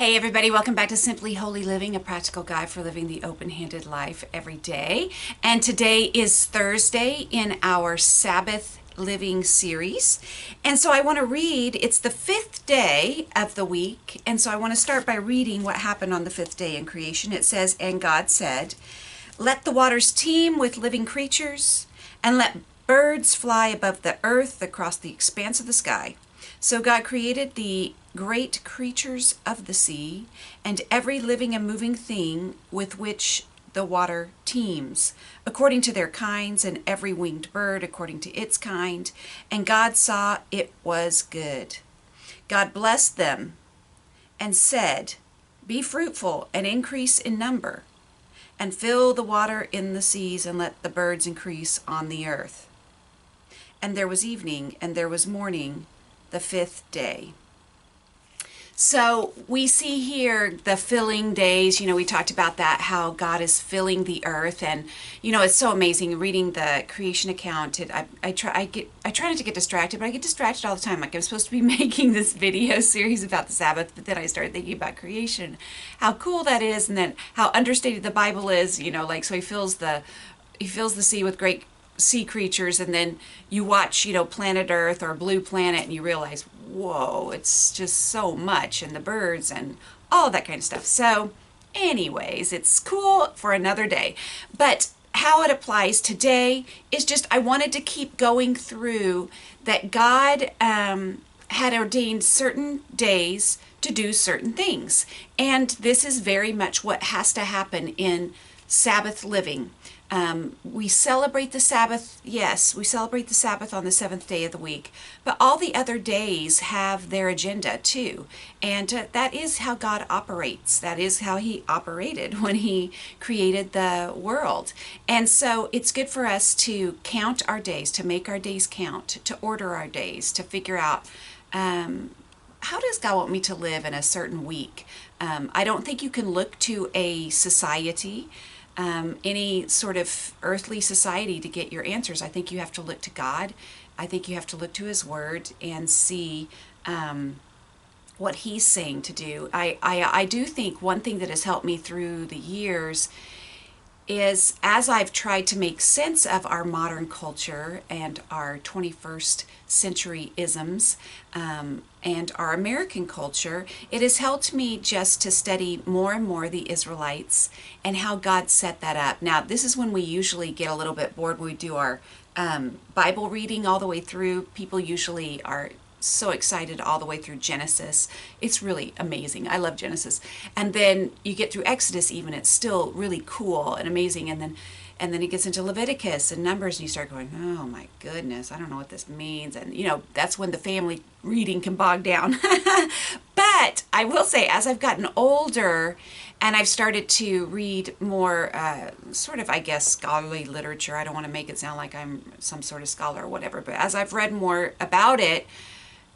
Hey everybody, welcome back to Simply Holy Living, a practical guide for living the open-handed life every day. And today is Thursday in our Sabbath Living series. And so I want to read, it's the fifth day of the week, and so I want to start by reading what happened on the fifth day in creation. It says, "And God said, let the waters teem with living creatures, and let birds fly above the earth across the expanse of the sky. So God created the great creatures of the sea, and every living and moving thing with which the water teems, according to their kinds, and every winged bird according to its kind. And God saw it was good. God blessed them and said, be fruitful and increase in number, and fill the water in the seas, and let the birds increase on the earth. And there was evening, and there was morning, the fifth day." So we see here the filling days. We talked about that, how God is filling the earth, and it's so amazing reading the creation account. I try not to get distracted, but I get distracted all the time. Like, I'm supposed to be making this video series about the Sabbath, but then I started thinking about creation, how cool that is, and then how understated the Bible is. So he fills the sea with great sea creatures, and then you watch Planet Earth or Blue Planet, and you realize, whoa, it's just so much, and the birds and all that kind of stuff. So anyways, it's cool for another day. But how it applies today is just, I wanted to keep going through that God had ordained certain days to do certain things, and this is very much what has to happen in Sabbath living. We celebrate the Sabbath, yes, we celebrate the Sabbath on the seventh day of the week, but all the other days have their agenda too. And that is how God operates. That is how he operated when he created the world. And so it's good for us to count our days, to make our days count, to order our days, to figure out how does God want me to live in a certain week. I don't think you can look to a society, any sort of earthly society, to get your answers. I think you have to look to God. I think you have to look to his word and see what he's saying to do. I do think one thing that has helped me through the years is, as I've tried to make sense of our modern culture and our 21st century isms, and our American culture, it has helped me just to study more and more the Israelites and how God set that up. Now, this is when we usually get a little bit bored when we do our Bible reading all the way through. People usually are so excited all the way through Genesis. It's really amazing. I love Genesis. And then you get through Exodus even, it's still really cool and amazing. And then it gets into Leviticus and Numbers, and you start going, oh my goodness, I don't know what this means. And that's when the family reading can bog down. But I will say, as I've gotten older and I've started to read more sort of, I guess, scholarly literature, I don't want to make it sound like I'm some sort of scholar or whatever, but as I've read more about it,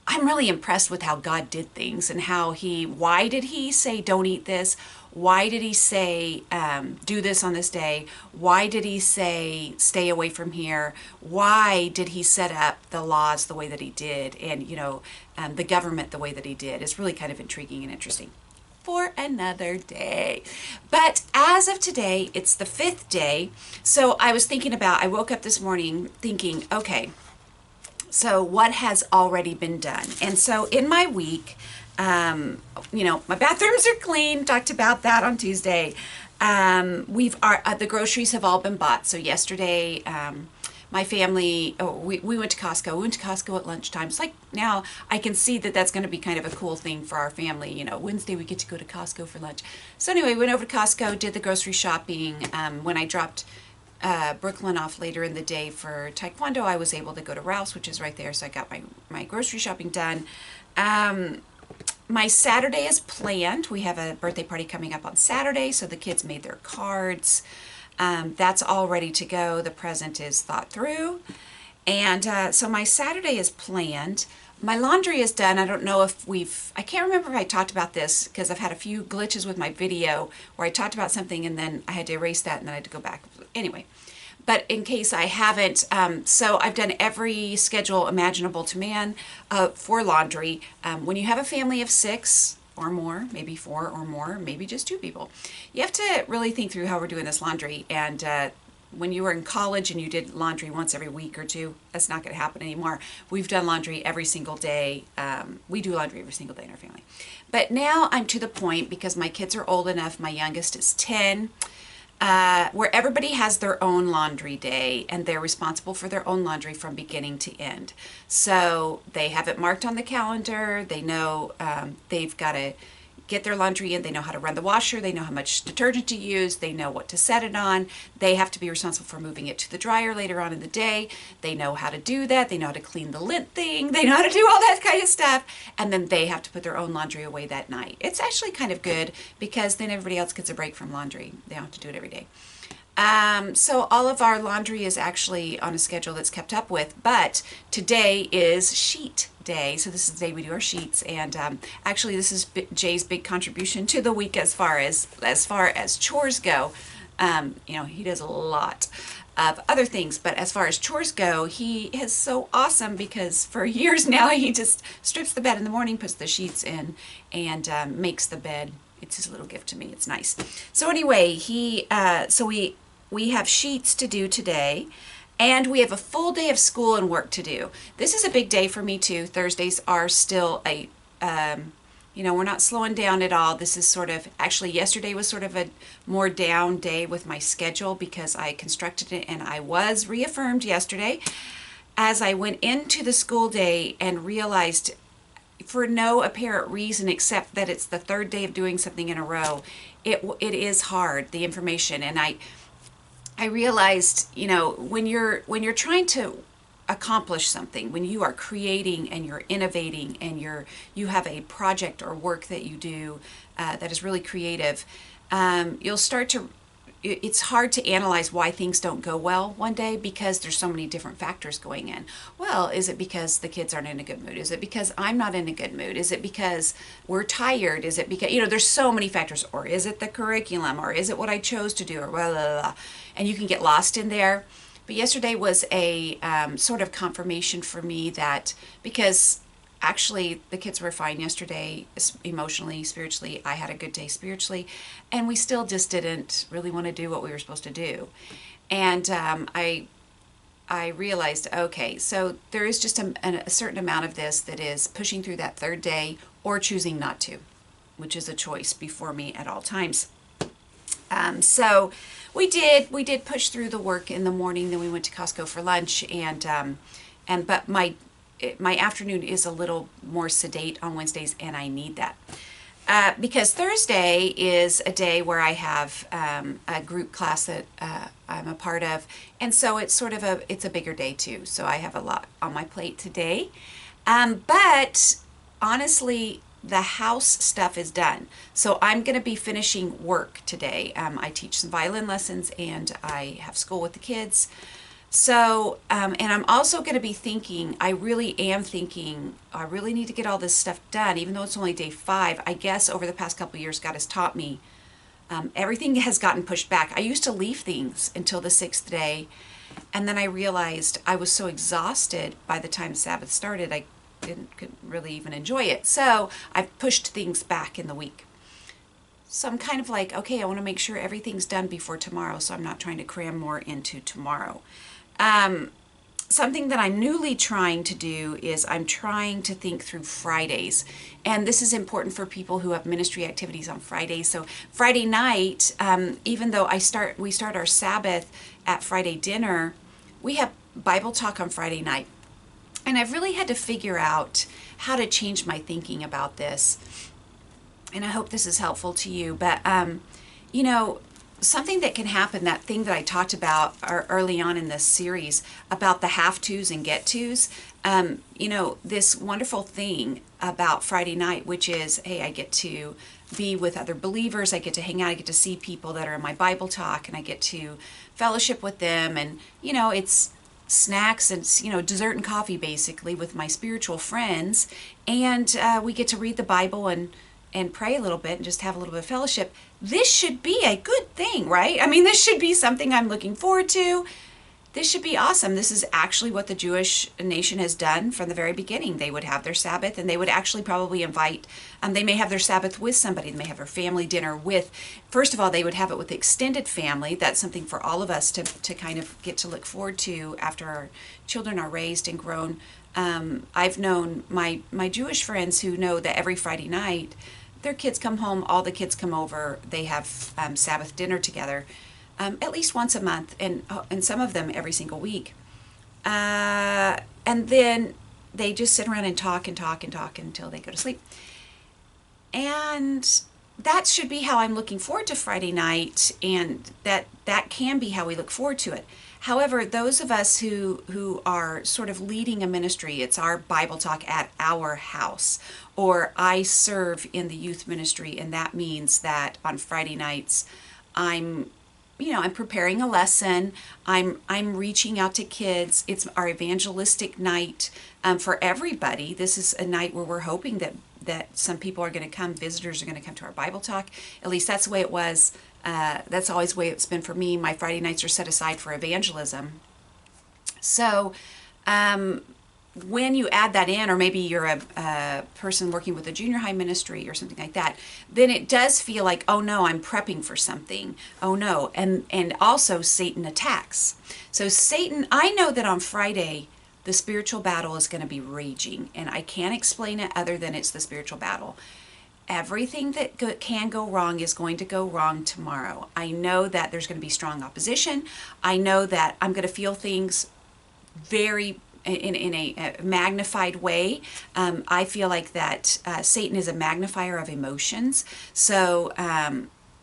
I'm really impressed with how God did things, and why did he say don't eat this? Why did he say do this on this day? Why did he say stay away from here? Why did he set up the laws the way that he did, and the government the way that he did? It's really kind of intriguing and interesting for another day. But as of today, it's the fifth day. So I woke up this morning thinking, okay, so what has already been done? And so in my week, my bathrooms are clean. Talked about that on Tuesday. The groceries have all been bought. So yesterday, my family, we went to Costco. We went to Costco at lunchtime. It's like, now I can see that that's going to be kind of a cool thing for our family. Wednesday we get to go to Costco for lunch. So anyway, we went over to Costco, did the grocery shopping. When I dropped Brooklyn off later in the day for Taekwondo, I was able to go to Ralph's, which is right there, so I got my grocery shopping done. My Saturday is planned. We have a birthday party coming up on Saturday, so the kids made their cards. That's all ready to go. The present is thought through. And so my Saturday is planned. My laundry is done. I don't know if I can't remember if I talked about this, because I've had a few glitches with my video where I talked about something and then I had to erase that and then I had to go back. Anyway, but in case I haven't, so I've done every schedule imaginable to man for laundry. When you have a family of 6, or more, maybe 4 or more, maybe just 2 people. You have to really think through how we're doing this laundry. And when you were in college and you did laundry once every week or two, that's not going to happen anymore. We've done laundry every single day. We do laundry every single day in our family. But now I'm to the point, because my kids are old enough, my youngest is 10, where everybody has their own laundry day and they're responsible for their own laundry from beginning to end. So they have it marked on the calendar. They know they've got to get their laundry in. They know how to run the washer. They know how much detergent to use. They know what to set it on. They have to be responsible for moving it to the dryer later on in the day. They know how to do that. They know how to clean the lint thing. They know how to do all that kind of stuff. And then they have to put their own laundry away that night. It's actually kind of good, because then everybody else gets a break from laundry. They don't have to do it every day. So all of our laundry is actually on a schedule that's kept up with, but today is sheet day. So this is the day we do our sheets, and actually this is Jay's big contribution to the week as far as chores go. He does a lot of other things, but as far as chores go, he is so awesome, because for years now he just strips the bed in the morning, puts the sheets in, and makes the bed. It's his little gift to me. It's nice. So anyway, we have sheets to do today, and we have a full day of school and work to do. This is a big day for me too. Thursdays are still we're not slowing down at all. This is actually yesterday was sort of a more down day with my schedule, because I constructed it, and I was reaffirmed yesterday as I went into the school day and realized, for no apparent reason except that it's the third day of doing something in a row, it is hard, the information. And I realized, when you're trying to accomplish something, when you are creating and you're innovating and you have a project or work that you do that is really creative, it's hard to analyze why things don't go well one day, because there's so many different factors going in. Well, is it because the kids aren't in a good mood? Is it because I'm not in a good mood? Is it because we're tired? Is it because, there's so many factors. Or is it the curriculum? Or is it what I chose to do? Or blah, blah, blah. And you can get lost in there. But yesterday was a sort of confirmation for me that, because actually the kids were fine yesterday, emotionally, spiritually. I had a good day spiritually, and we still just didn't really want to do what we were supposed to do. And I realized, okay, so there is just a certain amount of this that is pushing through that third day or choosing not to, which is a choice before me at all times. So we did push through the work in the morning. Then we went to Costco for lunch, but my afternoon is a little more sedate on Wednesdays, and I need that. Because Thursday is a day where I have a group class that I'm a part of, and so it's it's a bigger day too. So I have a lot on my plate today. But honestly, the house stuff is done. So I'm going to be finishing work today. I teach some violin lessons, and I have school with the kids. So, and I'm also going to be thinking, I really need to get all this stuff done, even though it's only day 5. I guess over the past couple of years, God has taught me, everything has gotten pushed back. I used to leave things until the 6th day, and then I realized I was so exhausted by the time Sabbath started, I couldn't really even enjoy it. So I've pushed things back in the week. So I'm kind of like, okay, I want to make sure everything's done before tomorrow, so I'm not trying to cram more into tomorrow. Something that I'm newly trying to do is I'm trying to think through Fridays. And this is important for people who have ministry activities on Fridays. So Friday night, even though we start our Sabbath at Friday dinner, we have Bible talk on Friday night. And I've really had to figure out how to change my thinking about this. And I hope this is helpful to you. But, something that can happen, that thing that I talked about early on in this series about the have-tos and get-tos, this wonderful thing about Friday night, which is, hey, I get to be with other believers, I get to hang out, I get to see people that are in my Bible talk, and I get to fellowship with them, and, it's snacks and, dessert and coffee, basically, with my spiritual friends, and we get to read the Bible and pray a little bit and just have a little bit of fellowship. This should be a good thing, right? I mean, this should be something I'm looking forward to. this should be awesome. This is actually what the Jewish nation has done from the very beginning. They would have their Sabbath, and they would actually probably invite, they may have their Sabbath with somebody. They may have their family dinner with, first of all, they would have it with the extended family. That's something for all of us to kind of get to look forward to after our children are raised and grown. I've known my Jewish friends who know that every Friday night, their kids come home, all the kids come over, they have Sabbath dinner together. At least once a month, and some of them every single week. And then they just sit around and talk and talk and talk until they go to sleep. And that should be how I'm looking forward to Friday night, and that can be how we look forward to it. However, those of us who are sort of leading a ministry, it's our Bible talk at our house, or I serve in the youth ministry, and that means that on Friday nights, I'm preparing a lesson. I'm reaching out to kids. It's our evangelistic night for everybody. This is a night where we're hoping that some people are going to come, visitors are going to come to our Bible talk. At least that's the way it was. That's always the way it's been for me. My Friday nights are set aside for evangelism. So when you add that in, or maybe you're a person working with a junior high ministry or something like that, then it does feel like, oh no, I'm prepping for something. Oh no. And also Satan attacks. So Satan, I know that on Friday, the spiritual battle is going to be raging, and I can't explain it other than it's the spiritual battle. Everything that can go wrong is going to go wrong tomorrow. I know that there's going to be strong opposition. I know that I'm going to feel things very in a magnified way. I feel like that Satan is a magnifier of emotions. So,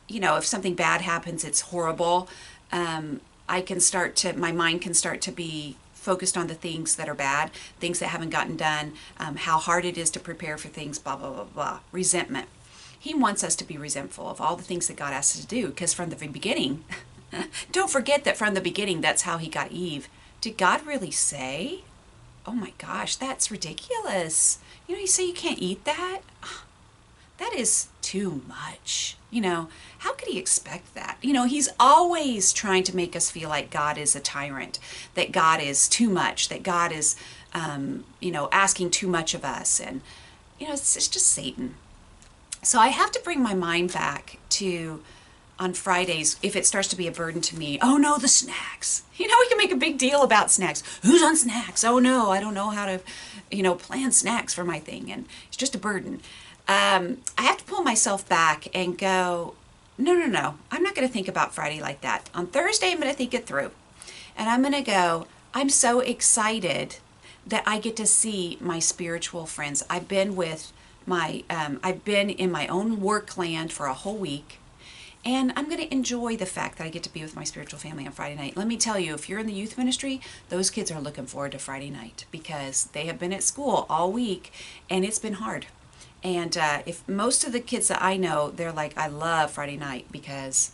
if something bad happens, it's horrible. My mind can start to be focused on the things that are bad, things that haven't gotten done, how hard it is to prepare for things, blah, blah, blah, blah. Resentment. He wants us to be resentful of all the things that God asked us to do, because from the beginning, don't forget that from the beginning, that's how he got Eve. Did God really say? Oh my gosh, that's ridiculous. You say you can't eat that? That is too much. How could he expect that? He's always trying to make us feel like God is a tyrant, that God is too much, that God is, asking too much of us. And, it's just Satan. So I have to bring my mind back to, on Fridays, if it starts to be a burden to me, oh no, the snacks. We can make a big deal about snacks. Who's on snacks? Oh no, I don't know how to, plan snacks for my thing. And it's just a burden. I have to pull myself back and go, no. I'm not going to think about Friday like that. On Thursday, I'm going to think it through. And I'm going to go, I'm so excited that I get to see my spiritual friends. I've been in my own work land for a whole week. And I'm going to enjoy the fact that I get to be with my spiritual family on Friday night. Let me tell you, if you're in the youth ministry, those kids are looking forward to Friday night, because they have been at school all week and it's been hard. And if most of the kids that I know, they're like, I love Friday night because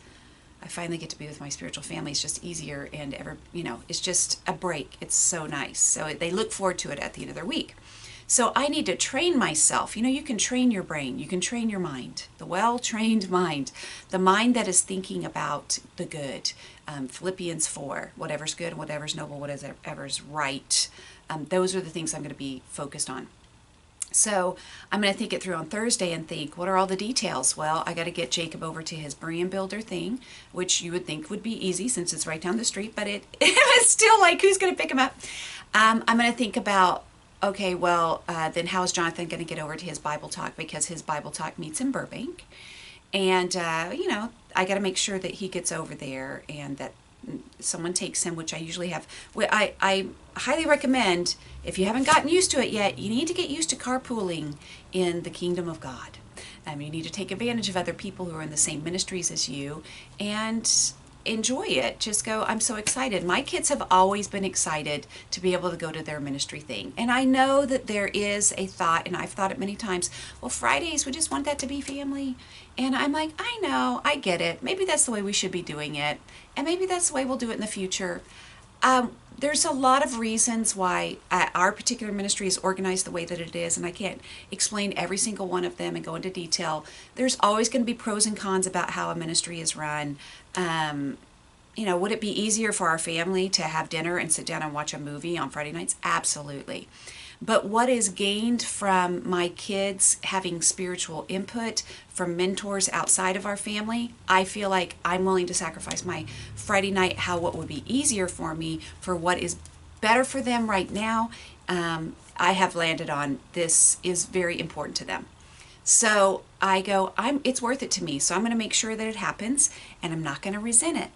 I finally get to be with my spiritual family. It's just easier, and it's just a break. It's so nice. So they look forward to it at the end of their week. So I need to train myself. You can train your brain. You can train your mind, the well-trained mind, the mind that is thinking about the good. Philippians 4, whatever's good, whatever's noble, whatever's right. Those are the things I'm going to be focused on. So I'm going to think it through on Thursday and think, what are all the details? Well, I got to get Jacob over to his Berean builder thing, which you would think would be easy since it's right down the street, but it's still like, who's going to pick him up? I'm going to think about, okay, well, then how is Jonathan going to get over to his Bible talk, because his Bible talk meets in Burbank. And, I got to make sure that he gets over there and that someone takes him, which I usually have. I highly recommend, if you haven't gotten used to it yet, you need to get used to carpooling in the kingdom of God. You need to take advantage of other people who are in the same ministries as you and enjoy it. Just go, I'm so excited. My kids have always been excited to be able to go to their ministry thing. And I know that there is a thought, and I've thought it many times, well, Fridays, we just want that to be family. And I'm like, I know, I get it. Maybe that's the way we should be doing it. And maybe that's the way we'll do it in the future. There's a lot of reasons why our particular ministry is organized the way that it is, and I can't explain every single one of them and go into detail. There's always going to be pros and cons about how a ministry is run. would it be easier for our family to have dinner and sit down and watch a movie on Friday nights? Absolutely. But what is gained from my kids having spiritual input from mentors outside of our family, I feel like I'm willing to sacrifice my Friday night, what would be easier for me, for what is better for them right now. I have landed on this is very important to them. So I go, it's worth it to me. So I'm going to make sure that it happens, and I'm not going to resent it.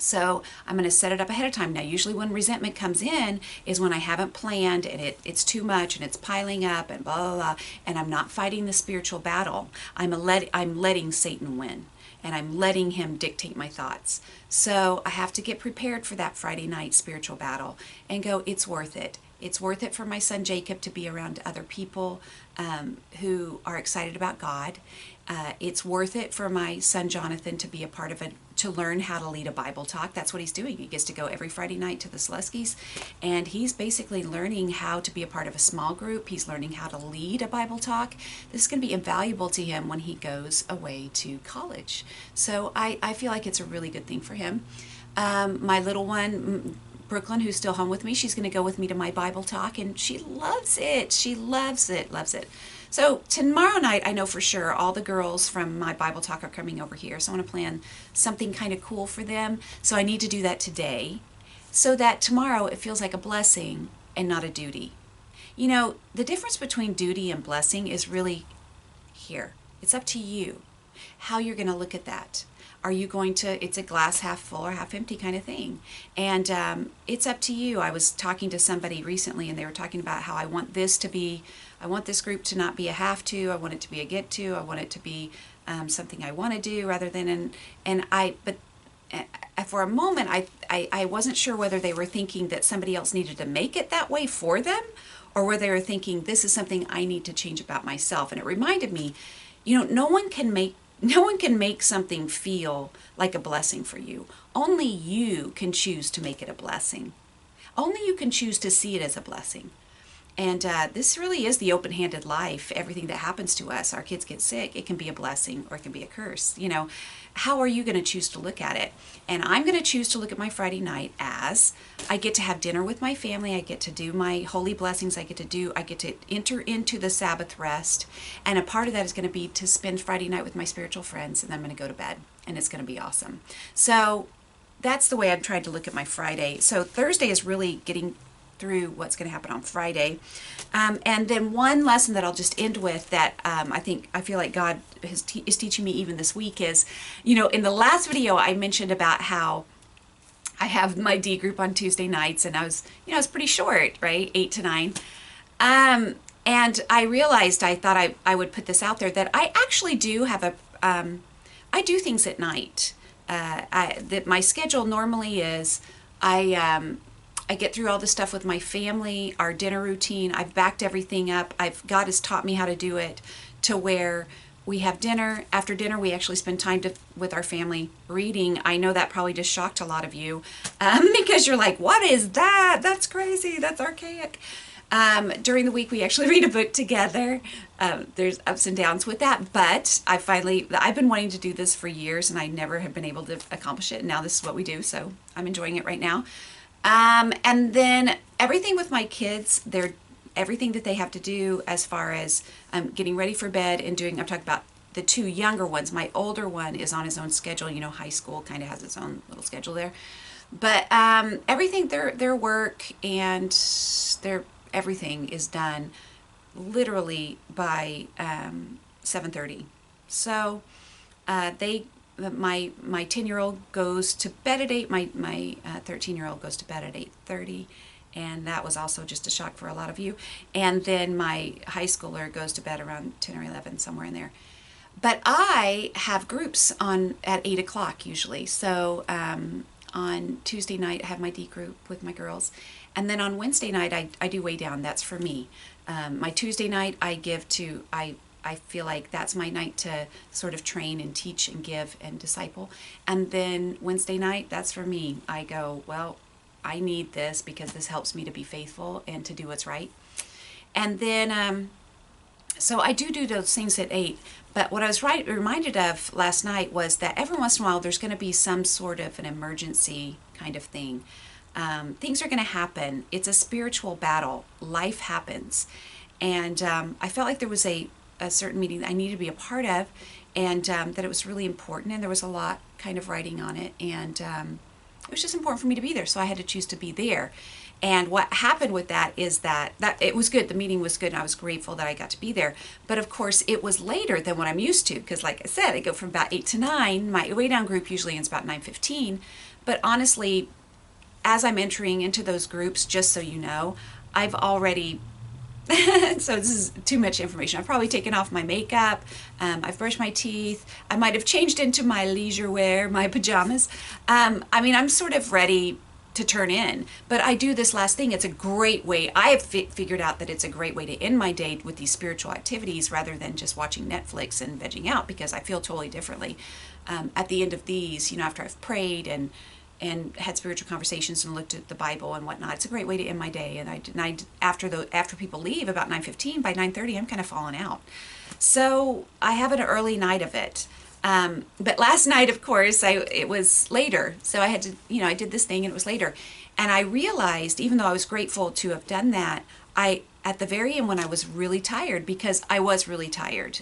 So I'm going to set it up ahead of time. Now, usually when resentment comes in is when I haven't planned and it's too much and it's piling up and blah, blah, blah, and I'm not fighting the spiritual battle. I'm letting Satan win, and I'm letting him dictate my thoughts. So I have to get prepared for that Friday night spiritual battle and go, it's worth it. It's worth it for my son Jacob to be around other people who are excited about God. It's worth it for my son Jonathan to be a part of to learn how to lead a Bible talk. That's what he's doing. He gets to go every Friday night to the Sluskies, and he's basically learning how to be a part of a small group. He's learning how to lead a Bible talk. This is going to be invaluable to him when he goes away to college. So I feel like it's a really good thing for him. My little one, Brooklyn, who's still home with me, she's going to go with me to my Bible talk, and she loves it. She loves it, loves it. So tomorrow night, I know for sure all the girls from my Bible talk are coming over here. So I want to plan something kind of cool for them. So I need to do that today so that tomorrow it feels like a blessing and not a duty. The difference between duty and blessing is really here. It's up to you how you're going to look at that. Are you going to, it's a glass half full or half empty kind of thing. And it's up to you. I was talking to somebody recently, and they were talking about how I want this group to not be a have to. I want it to be a get to. I want it to be something I want to do rather than for a moment, I wasn't sure whether they were thinking that somebody else needed to make it that way for them, or whether they were thinking this is something I need to change about myself. And it reminded me, no one can make something feel like a blessing for you. Only you can choose to make it a blessing. Only you can choose to see it as a blessing. And this really is the open-handed life. Everything that happens to us, our kids get sick, it can be a blessing or it can be a curse. How are you going to choose to look at it? And I'm going to choose to look at my Friday night as I get to have dinner with my family. I get to do my holy blessings. I get to enter into the Sabbath rest. And a part of that is going to be to spend Friday night with my spiritual friends. And then I'm going to go to bed. And it's going to be awesome. So that's the way I'm trying to look at my Friday. So Thursday is really getting through what's going to happen on Friday. And then one lesson that I'll just end with that I feel like God is teaching me even this week is, in the last video I mentioned about how I have my D group on Tuesday nights, and I was pretty short, right? 8 to 9. And I realized, I thought I would put this out there, that I actually do have I do things at night. That my schedule normally is, I get through all the stuff with my family, our dinner routine. I've backed everything up. God has taught me how to do it to where we have dinner. After dinner, we actually spend time with our family reading. I know that probably just shocked a lot of you because you're like, what is that? That's crazy. That's archaic. During the week, we actually read a book together. There's ups and downs with that, but I've been wanting to do this for years, and I never have been able to accomplish it. And now this is what we do, so I'm enjoying it right now. And then everything with my kids, everything that they have to do as far as getting ready for bed and I'm talking about the two younger ones. My older one is on his own schedule. High school kind of has its own little schedule there. But everything, their work and everything is done literally by 7:30. So my 10-year-old goes to bed at 8. My 13-year-old goes to bed at 8:30, and that was also just a shock for a lot of you. And then my high schooler goes to bed around 10 or 11, somewhere in there. But I have groups at 8 o'clock usually. So on Tuesday night, I have my D group with my girls. And then on Wednesday night, I do Way Down. That's for me. My Tuesday night, I feel like that's my night to sort of train and teach and give and disciple. And then Wednesday night, that's for me. I go, well, I need this because this helps me to be faithful and to do what's right. And then So I do those things at 8. But what I was reminded of last night was that every once in a while there's going to be some sort of an emergency kind of thing. Things are going to happen. It's a spiritual battle. Life happens. And I felt like there was a certain meeting that I needed to be a part of, and that it was really important. And there was a lot kind of writing on it. And it was just important for me to be there. So I had to choose to be there. And what happened with that is that it was good. The meeting was good, and I was grateful that I got to be there. But of course, it was later than what I'm used to, because like I said, I go from about 8 to 9. My way down group usually ends about 9:15. But honestly, as I'm entering into those groups, just so you know, I've already so this is too much information. I've probably taken off my makeup. I've brushed my teeth. I might have changed into my leisure wear, my pajamas. I mean, I'm sort of ready to turn in. But I do this last thing. It's a great way. I have figured out that it's a great way to end my day with these spiritual activities rather than just watching Netflix and vegging out, because I feel totally differently at the end of these, after I've prayed and had spiritual conversations and looked at the Bible and whatnot. It's a great way to end my day. And after people leave about 9:15, by 9:30, I'm kind of falling out. So I have an early night of it. But last night, of course, it was later. So I had to, I did this thing and it was later. And I realized, even though I was grateful to have done that, at the very end when I was really tired, because I was really tired,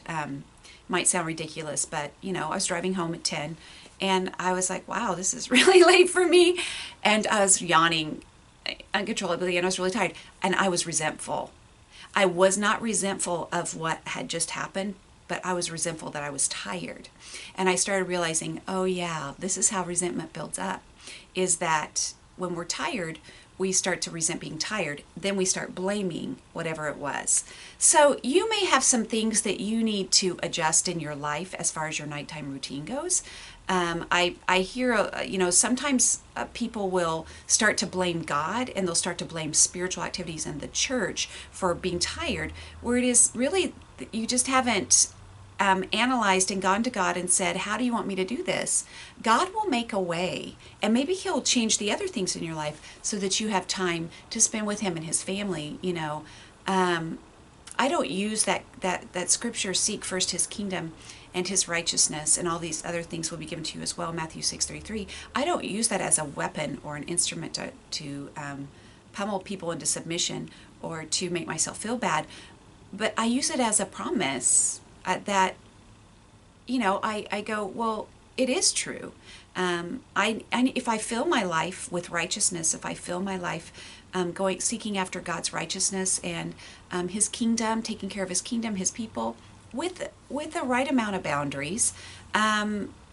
might sound ridiculous, but, I was driving home at 10 and I was like, wow, this is really late for me. And I was yawning uncontrollably and I was really tired and I was resentful. I was not resentful of what had just happened, but I was resentful that I was tired. And I started realizing, oh yeah, this is how resentment builds up, is that when we're tired, we start to resent being tired. Then we start blaming whatever it was. So you may have some things that you need to adjust in your life as far as your nighttime routine goes. I hear, sometimes people will start to blame God and they'll start to blame spiritual activities in the church for being tired, where it is really, you just haven't analyzed and gone to God and said, how do you want me to do this? God will make a way, and maybe he'll change the other things in your life so that you have time to spend with him and his family. I don't use that scripture, seek first his kingdom and his righteousness, and all these other things will be given to you as well, Matthew 6:33. I don't use that as a weapon or an instrument to pummel people into submission or to make myself feel bad, but I use it as a promise that, I go, well, it is true. If I fill my life with righteousness, if I fill my life seeking after God's righteousness and his kingdom, taking care of his kingdom, his people, with the right amount of boundaries,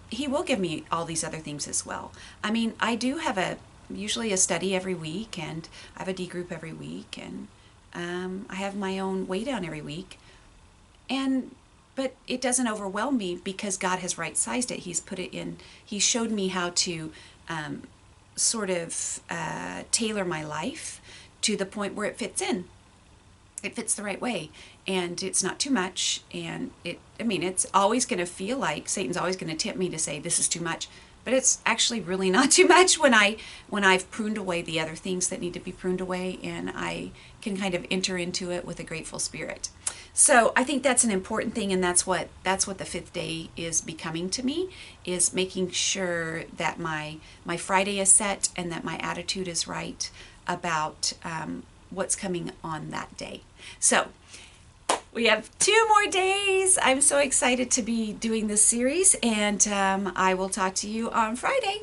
he will give me all these other things as well. I mean, I do have usually a study every week, and I have a D group every week, and I have my own way down every week. But it doesn't overwhelm me because God has right-sized it. He's put it in, he showed me how to sort of tailor my life to the point where it fits in. It fits the right way, and it's not too much, and it's always going to feel like Satan's always going to tempt me to say this is too much, but it's actually really not too much when I've pruned away the other things that need to be pruned away, and I can kind of enter into it with a grateful spirit. So I think that's an important thing, and that's what the fifth day is becoming to me, is making sure that my Friday is set and that my attitude is right about what's coming on that day. So we have 2 more days. I'm so excited to be doing this series, and I will talk to you on Friday.